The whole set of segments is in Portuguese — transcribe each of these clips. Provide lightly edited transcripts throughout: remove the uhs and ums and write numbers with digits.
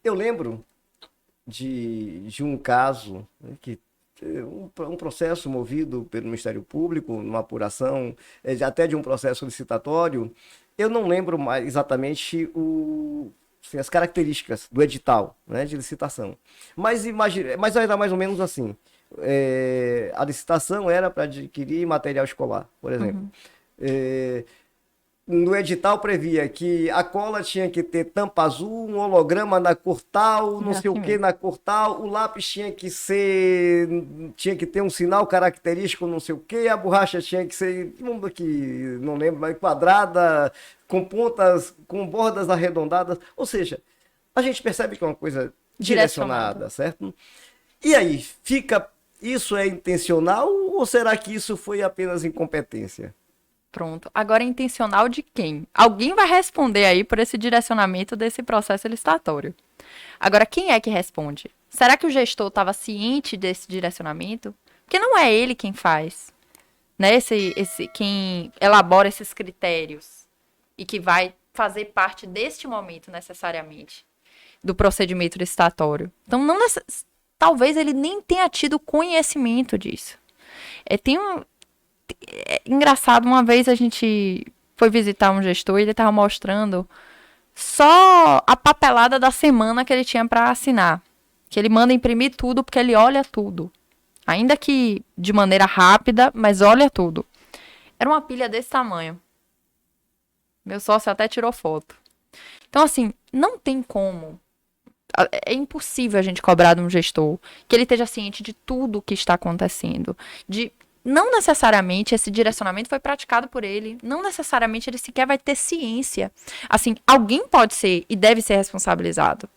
Eu lembro de um caso, né, um processo movido pelo Ministério Público, uma apuração, até de um processo licitatório. Eu não lembro mais exatamente assim, as características do edital, né, de licitação. Mas era mais ou menos assim. A licitação era para adquirir material escolar, por exemplo. Uhum. É, no edital previa que a cola tinha que ter tampa azul, um holograma na cor tal, É não sei o assim que mesmo. na cor tal, o lápis tinha que ter um sinal característico, não sei o que, a borracha tinha que ser, não lembro, mas quadrada, com pontas, com bordas arredondadas, ou seja, a gente percebe que é uma coisa Direcionado. direcionada, certo? E aí, isso é intencional ou será que isso foi apenas incompetência? Pronto. Agora, intencional de quem? Alguém vai responder aí por esse direcionamento desse processo licitatório. Agora, quem é que responde? Será que o gestor estava ciente desse direcionamento? Porque não é ele quem faz, né? Quem elabora esses critérios e que vai fazer parte deste momento necessariamente do procedimento licitatório. Então, talvez ele nem tenha tido conhecimento disso. Tem engraçado, uma vez a gente foi visitar um gestor e ele estava mostrando só a papelada da semana que ele tinha para assinar. Que ele manda imprimir tudo porque ele olha tudo. Ainda que de maneira rápida, mas olha tudo. Era uma pilha desse tamanho. Meu sócio até tirou foto. Então, assim, não tem como. É impossível a gente cobrar de um gestor que ele esteja ciente de tudo o que está acontecendo. De não necessariamente esse direcionamento foi praticado por ele. Não necessariamente ele sequer vai ter ciência. Assim, alguém pode ser e deve ser responsabilizado.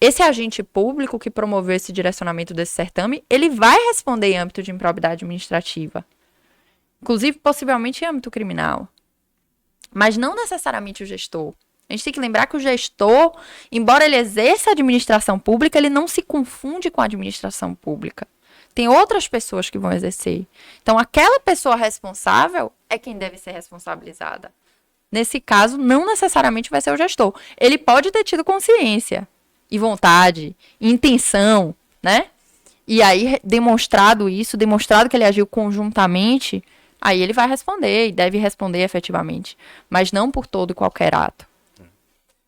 Esse agente público que promoveu esse direcionamento desse certame, ele vai responder em âmbito de improbidade administrativa. Inclusive, possivelmente em âmbito criminal. Mas não necessariamente o gestor. A gente tem que lembrar que o gestor, embora ele exerça a administração pública, ele não se confunde com a administração pública. Tem outras pessoas que vão exercer. Então, aquela pessoa responsável é quem deve ser responsabilizada. Nesse caso, não necessariamente vai ser o gestor. Ele pode ter tido consciência e vontade, e intenção, né? E aí, demonstrado isso, demonstrado que ele agiu conjuntamente, aí ele vai responder e deve responder efetivamente. Mas não por todo e qualquer ato.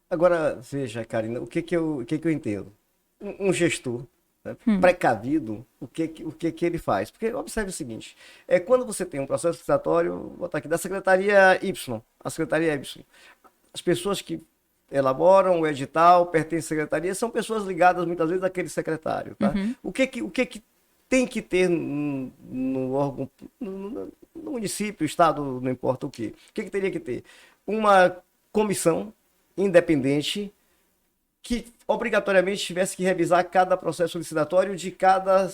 Agora, veja, Karina, o que que eu entendo? Um gestor, né, precavido, o que que ele faz? Porque observe o seguinte, quando você tem um processo licitatório, vou botar aqui, da Secretaria Y, a Secretaria Y, as pessoas que elaboram o edital, pertencem à secretaria, são pessoas ligadas muitas vezes àquele secretário, tá? O que que tem que ter no órgão, no município, estado, não importa o que. O que que teria que ter? Uma comissão independente que obrigatoriamente tivesse que revisar cada processo licitatório de cada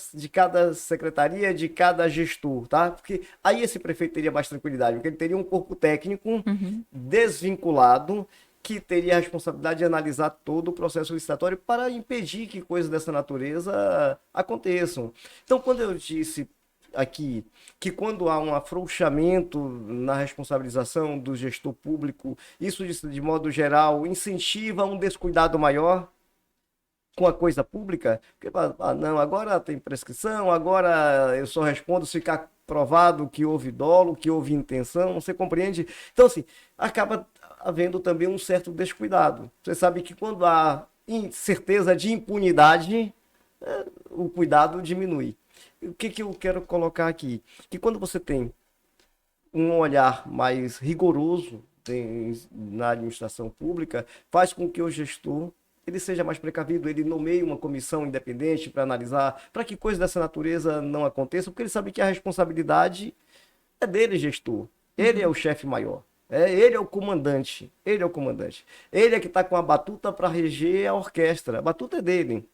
secretaria, de cada gestor, tá? Porque aí esse prefeito teria mais tranquilidade, porque ele teria um corpo técnico Uhum. desvinculado que teria a responsabilidade de analisar todo o processo licitatório para impedir que coisas dessa natureza aconteçam. Então, quando eu disse aqui que quando há um afrouxamento na responsabilização do gestor público, isso de modo geral incentiva um descuidado maior com a coisa pública, porque não, agora tem prescrição, agora eu só respondo se ficar provado que houve dolo, que houve intenção, você compreende? Então, assim, acaba havendo também um certo descuidado. Você sabe que quando há certeza de impunidade, o cuidado diminui. O que que eu quero colocar aqui? Que quando você tem um olhar mais rigoroso na administração pública, faz com que o gestor ele seja mais precavido, ele nomeie uma comissão independente para analisar, para que coisas dessa natureza não aconteçam, porque ele sabe que a responsabilidade é dele, gestor. Ele é o chefe maior. Ele é o comandante. Ele é o comandante. Ele é que está com a batuta para reger a orquestra. A batuta é dele.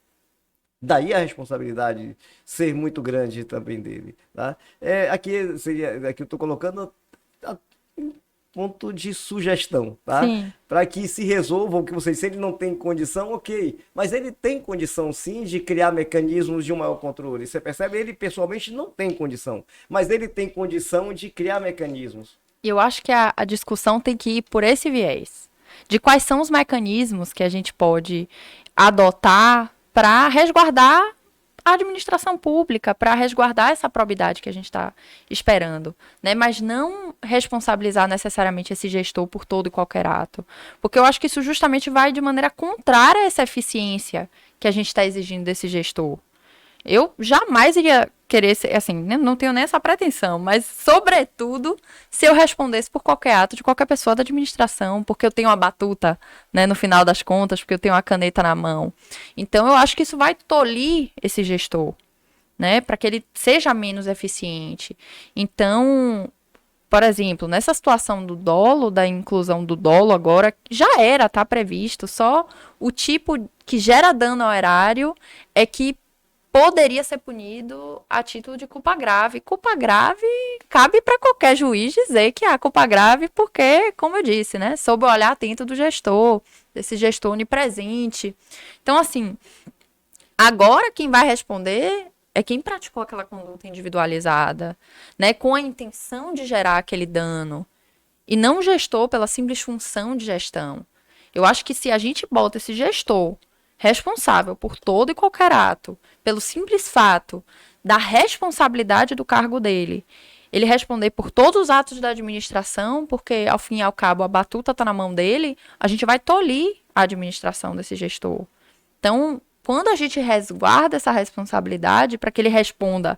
Daí a responsabilidade ser muito grande também dele. Tá? Aqui eu estou colocando um ponto de sugestão, tá? Sim. Para que se resolva o que vocês, se ele não tem condição, ok. Mas ele tem condição sim de criar mecanismos de um maior controle. Você percebe? Ele pessoalmente não tem condição, mas ele tem condição de criar mecanismos. E eu acho que a discussão tem que ir por esse viés. De quais são os mecanismos que a gente pode adotar para resguardar a administração pública, para resguardar essa probidade que a gente está esperando, né? Mas não responsabilizar necessariamente esse gestor por todo e qualquer ato. Porque eu acho que isso justamente vai de maneira contrária a essa eficiência que a gente está exigindo desse gestor. Eu jamais iria querer ser, assim, não tenho nem essa pretensão, mas, sobretudo, se eu respondesse por qualquer ato de qualquer pessoa da administração, porque eu tenho uma batuta, né, no final das contas, porque eu tenho uma caneta na mão. Então, eu acho que isso vai tolir esse gestor, né, para que ele seja menos eficiente. Então, por exemplo, nessa situação do dolo, da inclusão do dolo agora, já era, tá previsto, só o tipo que gera dano ao erário é que poderia ser punido a título de culpa grave. Culpa grave cabe para qualquer juiz dizer que há culpa grave, porque, como eu disse, né, sob o olhar atento do gestor, desse gestor onipresente. Então, assim, agora quem vai responder é quem praticou aquela conduta individualizada, né, com a intenção de gerar aquele dano, e não o gestor pela simples função de gestão. Eu acho que se a gente bota esse gestor responsável por todo e qualquer ato, pelo simples fato da responsabilidade do cargo dele, ele responder por todos os atos da administração, porque ao fim e ao cabo a batuta está na mão dele, a gente vai tolir a administração desse gestor. Então, quando a gente resguarda essa responsabilidade para que ele responda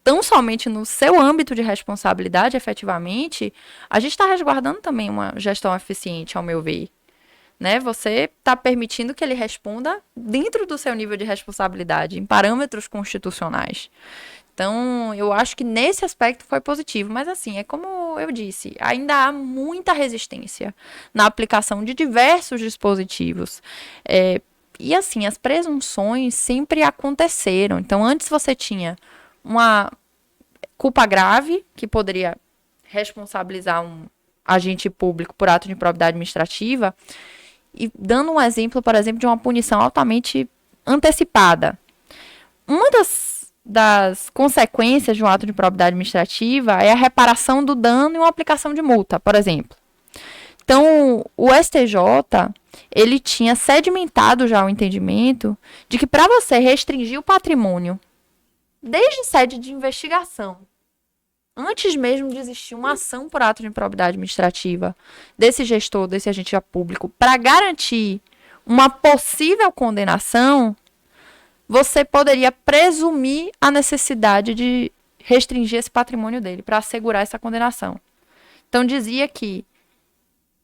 tão somente no seu âmbito de responsabilidade, efetivamente, a gente está resguardando também uma gestão eficiente, ao meu ver. Né? Você está permitindo que ele responda dentro do seu nível de responsabilidade, em parâmetros constitucionais. Então, eu acho que nesse aspecto foi positivo, mas assim, é como eu disse, ainda há muita resistência na aplicação de diversos dispositivos. E assim, as presunções sempre aconteceram. Então, antes você tinha uma culpa grave, que poderia responsabilizar um agente público por ato de improbidade administrativa, e dando um exemplo, por exemplo, de uma punição altamente antecipada. Uma das consequências de um ato de improbidade administrativa é a reparação do dano e uma aplicação de multa, por exemplo. Então, o STJ, ele tinha sedimentado já o entendimento de que para você restringir o patrimônio, desde sede de investigação, antes mesmo de existir uma ação por ato de improbidade administrativa desse gestor, desse agente público, para garantir uma possível condenação, você poderia presumir a necessidade de restringir esse patrimônio dele para assegurar essa condenação. Então, dizia que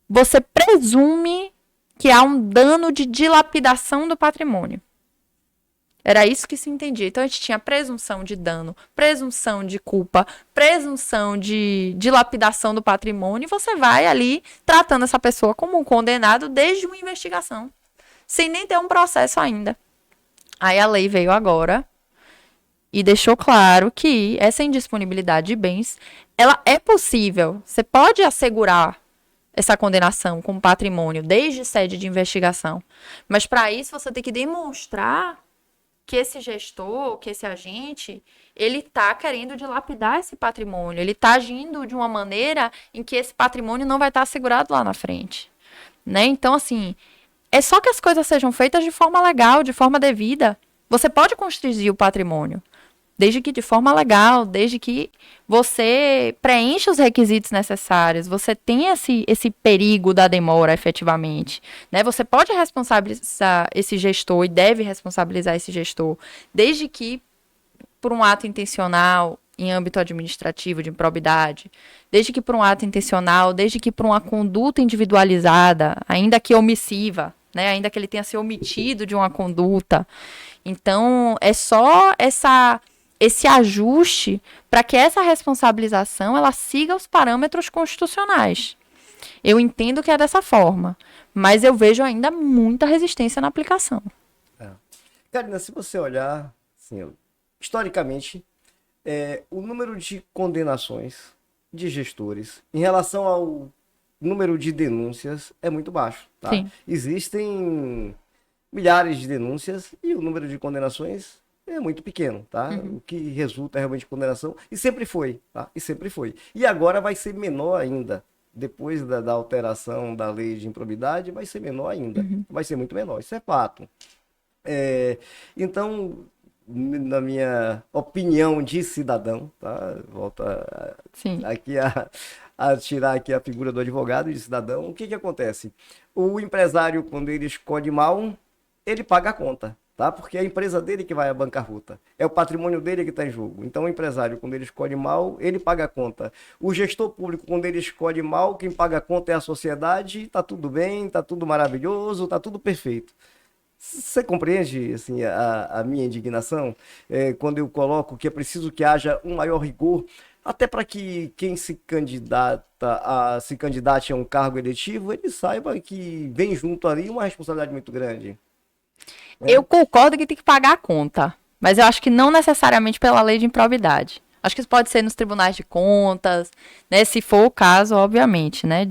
você presume que há um dano de dilapidação do patrimônio. Era isso que se entendia. Então, a gente tinha presunção de dano, presunção de culpa, presunção de dilapidação do patrimônio, e você vai ali tratando essa pessoa como um condenado desde uma investigação, sem nem ter um processo ainda. Aí a lei veio agora e deixou claro que essa indisponibilidade de bens, ela é possível. Você pode assegurar essa condenação com patrimônio desde sede de investigação. Mas, para isso, você tem que demonstrar que esse gestor, que esse agente, ele está querendo dilapidar esse patrimônio, ele está agindo de uma maneira em que esse patrimônio não vai estar assegurado lá na frente, né? Então, assim, é só que as coisas sejam feitas de forma legal, de forma devida. Você pode constranger o patrimônio, desde que de forma legal, desde que você preencha os requisitos necessários, você tem esse perigo da demora efetivamente, né? Você pode responsabilizar esse gestor e deve responsabilizar esse gestor, desde que por um ato intencional em âmbito administrativo de improbidade, desde que por um ato intencional, desde que por uma conduta individualizada, ainda que omissiva, né? Ainda que ele tenha se omitido de uma conduta. Então, é só esse ajuste para que essa responsabilização ela siga os parâmetros constitucionais. Eu entendo que é dessa forma, mas eu vejo ainda muita resistência na aplicação. Karina, se você olhar, assim, historicamente, o número de condenações de gestores em relação ao número de denúncias é muito baixo. Tá? Sim. Existem milhares de denúncias e o número de condenações é muito pequeno, tá? O que resulta realmente em condenação, e sempre foi, tá? E sempre foi. E agora vai ser menor ainda. Depois da alteração da lei de improbidade, vai ser menor ainda. Vai ser muito menor, isso é fato. É, então, na minha opinião de cidadão, tá? Volta Sim. aqui a tirar aqui a figura do advogado e de cidadão. O que que acontece? O empresário, quando ele escolhe mal, ele paga a conta, tá? Porque é a empresa dele que vai à bancarrota. É o patrimônio dele que está em jogo. Então, o empresário, quando ele escolhe mal, ele paga a conta. O gestor público, quando ele escolhe mal, quem paga a conta é a sociedade. Tá tudo bem, tá tudo maravilhoso, tá tudo perfeito. Você compreende assim, a minha indignação quando eu coloco que é preciso que haja um maior rigor, até para que quem se candidate a um cargo eletivo, ele saiba que vem junto ali uma responsabilidade muito grande, Eu né? concordo que tem que pagar a conta, mas eu acho que não necessariamente pela lei de improbidade. Acho que isso pode ser nos tribunais de contas, né? Se for o caso, obviamente, né?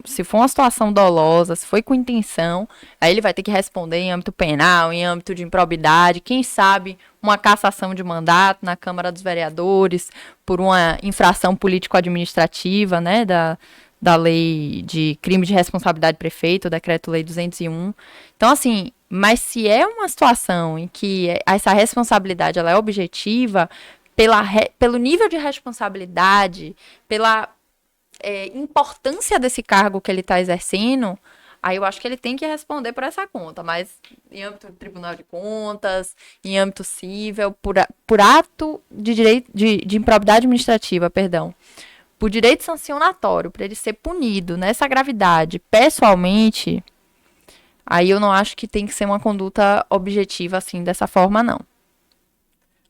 Se for uma situação dolosa, se foi com intenção, aí ele vai ter que responder em âmbito penal, em âmbito de improbidade, quem sabe uma cassação de mandato na Câmara dos Vereadores por uma infração político-administrativa, né? Da lei de crime de responsabilidade de prefeito, o decreto-lei 201. Então, assim, mas se é uma situação em que essa responsabilidade ela é objetiva, pelo nível de responsabilidade, pela importância desse cargo que ele está exercendo, aí eu acho que ele tem que responder por essa conta, mas em âmbito do Tribunal de Contas, em âmbito civil, por ato de direito de improbidade administrativa, perdão, por direito sancionatório, para ele ser punido nessa gravidade pessoalmente, aí eu não acho que tem que ser uma conduta objetiva assim, dessa forma, não.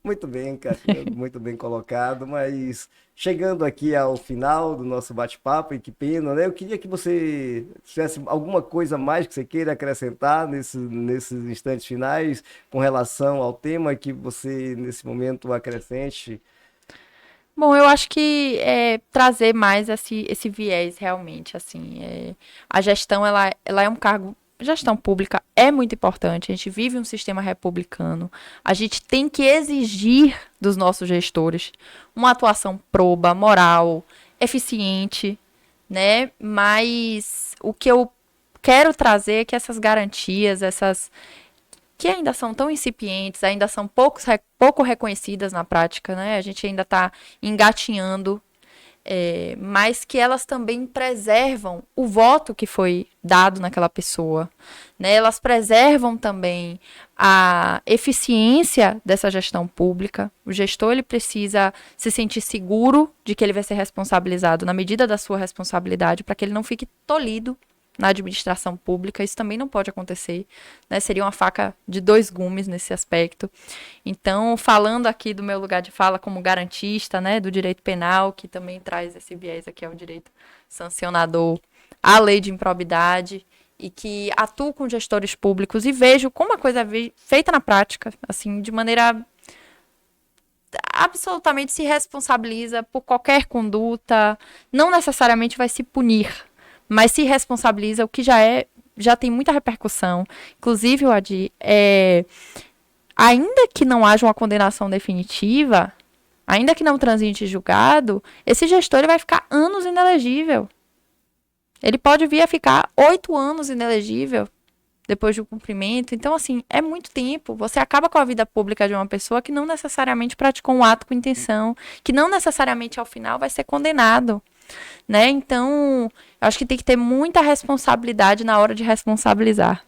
Muito bem, Cassiano, muito bem colocado, mas chegando aqui ao final do nosso bate-papo, e que pena, né? Eu queria que você tivesse alguma coisa mais que você queira acrescentar nesses instantes finais com relação ao tema que você, nesse momento, acrescente. Bom, eu acho que trazer mais esse viés realmente, assim, a gestão, ela é um cargo, gestão pública é muito importante, a gente vive um sistema republicano, a gente tem que exigir dos nossos gestores uma atuação proba, moral, eficiente, né, mas o que eu quero trazer é que essas garantias, essas que ainda são tão incipientes, ainda são pouco reconhecidas na prática, né? A gente ainda está engatinhando, mas que elas também preservam o voto que foi dado naquela pessoa, né? Elas preservam também a eficiência dessa gestão pública. O gestor ele precisa se sentir seguro de que ele vai ser responsabilizado na medida da sua responsabilidade, para que ele não fique tolhido na administração pública, isso também não pode acontecer, né? Seria uma faca de dois gumes nesse aspecto. Então, falando aqui do meu lugar de fala como garantista, né, do direito penal, que também traz esse viés aqui ao direito sancionador, a lei de improbidade, e que atuo com gestores públicos e vejo como a coisa é feita na prática, assim, de maneira absolutamente se responsabiliza por qualquer conduta, não necessariamente vai se punir, mas se responsabiliza, o que já tem muita repercussão. Inclusive, o Adi, ainda que não haja uma condenação definitiva, ainda que não transite julgado, esse gestor ele vai ficar anos inelegível. Ele pode vir a ficar 8 anos inelegível depois do cumprimento. Então, assim, é muito tempo. Você acaba com a vida pública de uma pessoa que não necessariamente praticou um ato com intenção, que não necessariamente ao final vai ser condenado, né? Então, eu acho que tem que ter muita responsabilidade na hora de responsabilizar.